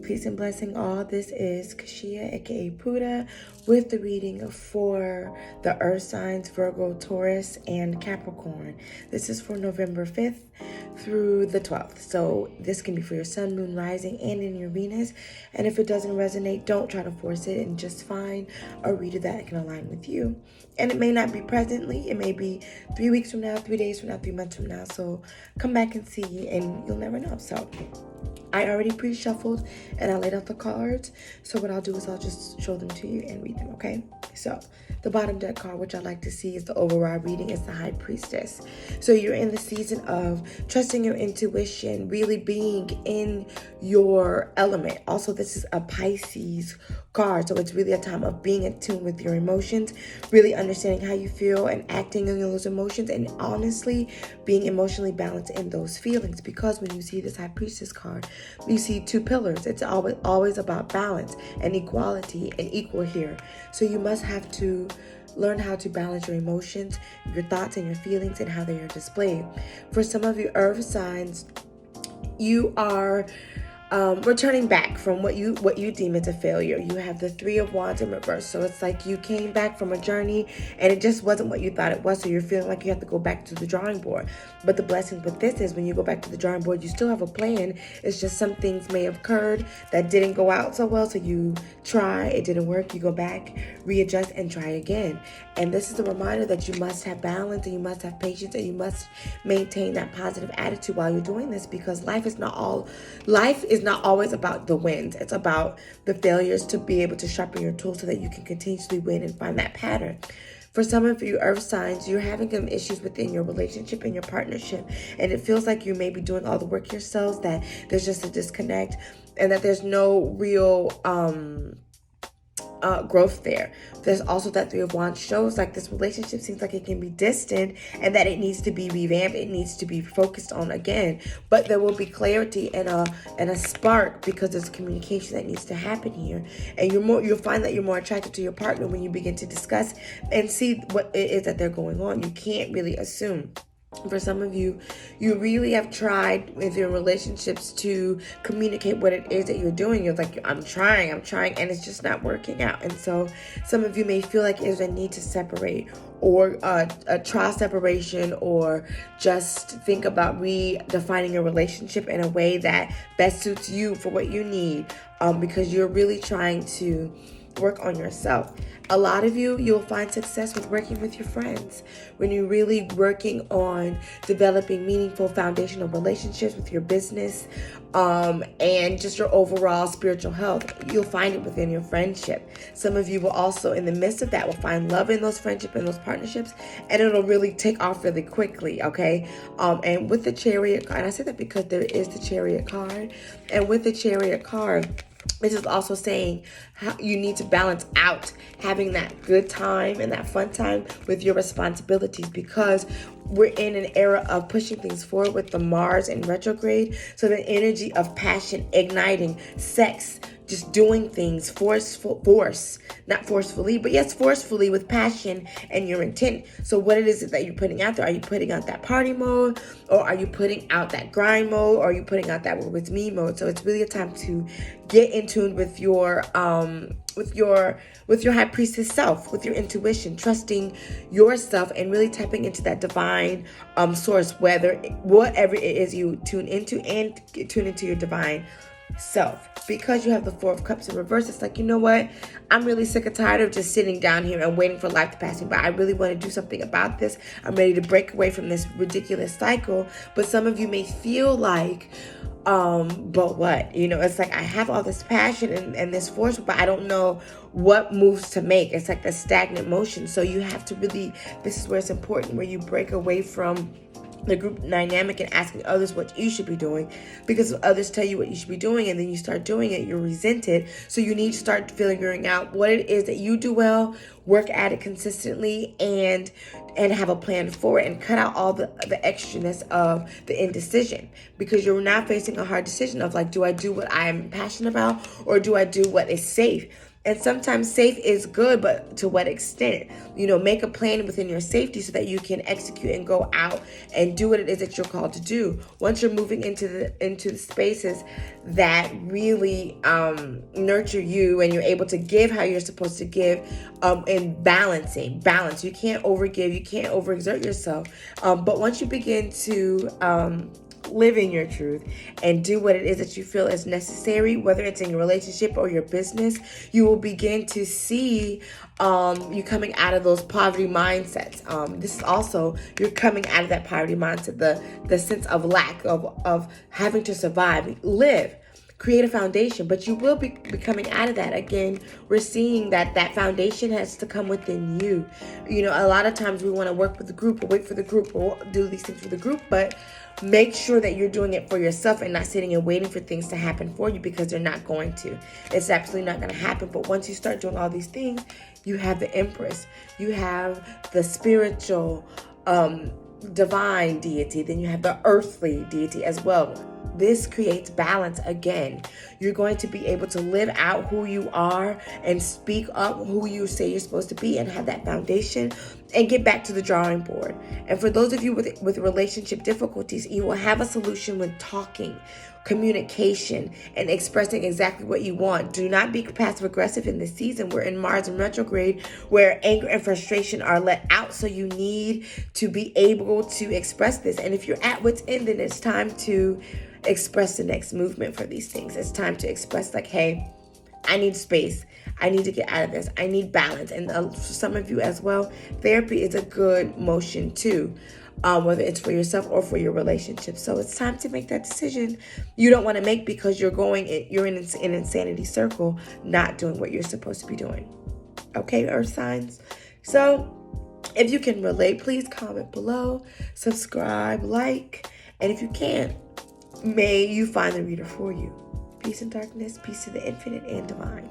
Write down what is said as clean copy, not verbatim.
Peace and blessing all. This is Kashia, aka Puda, with the reading for the Earth signs Virgo, Taurus, and Capricorn. This is for November 5th through the 12th. So this can be for your sun, moon, rising, and in your Venus. And if it doesn't resonate, don't try to force it and just find a reader that can align with you. And it may not be presently. It may be 3 weeks from now, 3 days from now, 3 months from now. So come back and see, and you'll never know. So I already pre-shuffled and I laid out the cards. So what I'll do is I'll just show them to you and read them, okay? So the bottom deck card, which I like to see is the overall reading, is the High Priestess. So you're in the season of trusting your intuition, really being in your element. Also, this is a Pisces card. So it's really a time of being in tune with your emotions, really understanding how you feel and acting on those emotions, and honestly being emotionally balanced in those feelings. Because when you see this High Priestess card, you see two pillars. It's always about balance and equality and equal here. So you must have to learn how to balance your emotions, your thoughts, and your feelings, and how they are displayed. For some of you earth signs, you are returning back from what you deem as a failure. You have the Three of Wands in reverse. So it's like you came back from a journey and it just wasn't what you thought it was. So you're feeling like you have to go back to the drawing board. But the blessing with this is when you go back to the drawing board, you still have a plan. It's just some things may have occurred that didn't go out so well. So you try, it didn't work. You go back, readjust, and try again. And this is a reminder that you must have balance, and you must have patience, and you must maintain that positive attitude while you're doing this, because life is not always about the wins. It's about the failures, to be able to sharpen your tools so that you can continuously win and find that pattern. For some of you earth signs, you're having some issues within your relationship and your partnership, and it feels like you may be doing all the work yourselves, that there's just a disconnect, and that there's no real growth there. There's also that Three of Wands shows like this relationship seems like it can be distant, and that it needs to be revamped. It needs to be focused on again. But there will be clarity and a spark, because there's communication that needs to happen here. And you'll find that you're more attracted to your partner when you begin to discuss and see what it is that they're going on. You can't really assume. For some of you, you really have tried with your relationships to communicate what it is that you're doing. You're like, I'm trying, and it's just not working out. And so some of you may feel like there's a need to separate, or a trial separation, or just think about redefining a relationship in a way that best suits you for what you need, because you're really trying to work on yourself. A lot of you'll find success with working with your friends. When you're really working on developing meaningful foundational relationships with your business, and just your overall spiritual health, you'll find it within your friendship. Some of you will also, in the midst of that, will find love in those friendships and those partnerships, and it'll really take off really quickly, okay? And with the Chariot card, and I say that because there is the Chariot card, and with the Chariot card, this is also saying how you need to balance out having that good time and that fun time with your responsibilities, because we're in an era of pushing things forward with the Mars in retrograde. So the energy of passion, igniting, sex, just doing things, not forcefully, but yes, forcefully, with passion and your intent. So what it is that you're putting out there? Are you putting out that party mode, or are you putting out that grind mode, or are you putting out that with me mode? So it's really a time to get in tune with your High Priestess self, with your intuition, trusting yourself, and really tapping into that divine source, whatever it is you tune into, and tune into your divine self. Because you have the Four of Cups in reverse, it's like, you know what? I'm really sick and tired of just sitting down here and waiting for life to pass me by. I really want to do something about this. I'm ready to break away from this ridiculous cycle. But some of you may feel like, but what? It's like, I have all this passion and this force, but I don't know what moves to make. It's like the stagnant motion. So you have to really, this is where it's important, where you break away from the group dynamic and asking others what you should be doing, because if others tell you what you should be doing and then you start doing it, you're resented. So you need to start figuring out what it is that you do well, work at it consistently, and have a plan for it, and cut out all the extraness of the indecision, because you're now facing a hard decision of like, do I do what I'm passionate about, or do I do what is safe? And sometimes safe is good, but to what extent? Make a plan within your safety so that you can execute and go out and do what it is that you're called to do. Once you're moving into the spaces that really nurture you, and you're able to give how you're supposed to give, and balance. You can't overgive, you can't overexert yourself. But once you begin to live in your truth and do what it is that you feel is necessary, whether it's in your relationship or your business, you will begin to see you coming out of those poverty mindsets. This is also, you're coming out of that poverty mindset, the sense of lack, of having to survive, live, create a foundation, but you will be coming out of that. Again, we're seeing that foundation has to come within you. A lot of times we want to work with the group or wait for the group or do these things for the group, but make sure that you're doing it for yourself and not sitting and waiting for things to happen for you, because they're not going to. It's absolutely not going to happen. But once you start doing all these things, you have the Empress, you have the spiritual divine deity, then you have the earthly deity as well. This creates balance again. You're going to be able to live out who you are and speak up who you say you're supposed to be, and have that foundation and get back to the drawing board. And for those of you with relationship difficulties, you will have a solution when talking, communication, and expressing exactly what you want. Do not be passive aggressive in this season. We're in Mars in retrograde, where anger and frustration are let out. So you need to be able to express this. And if you're at wit's end, then it's time to express the next movement for these things. It's time to express, like, hey, I need space. I need to get out of this. I need balance. And for some of you as well, therapy is a good motion too, whether it's for yourself or for your relationship. So it's time to make that decision you don't want to make, because you're in an insanity circle, not doing what you're supposed to be doing. Okay, Earth signs. So if you can relate, please comment below, subscribe, like, and if you can't, may you find the reader for you. Peace and darkness, peace to the infinite and divine.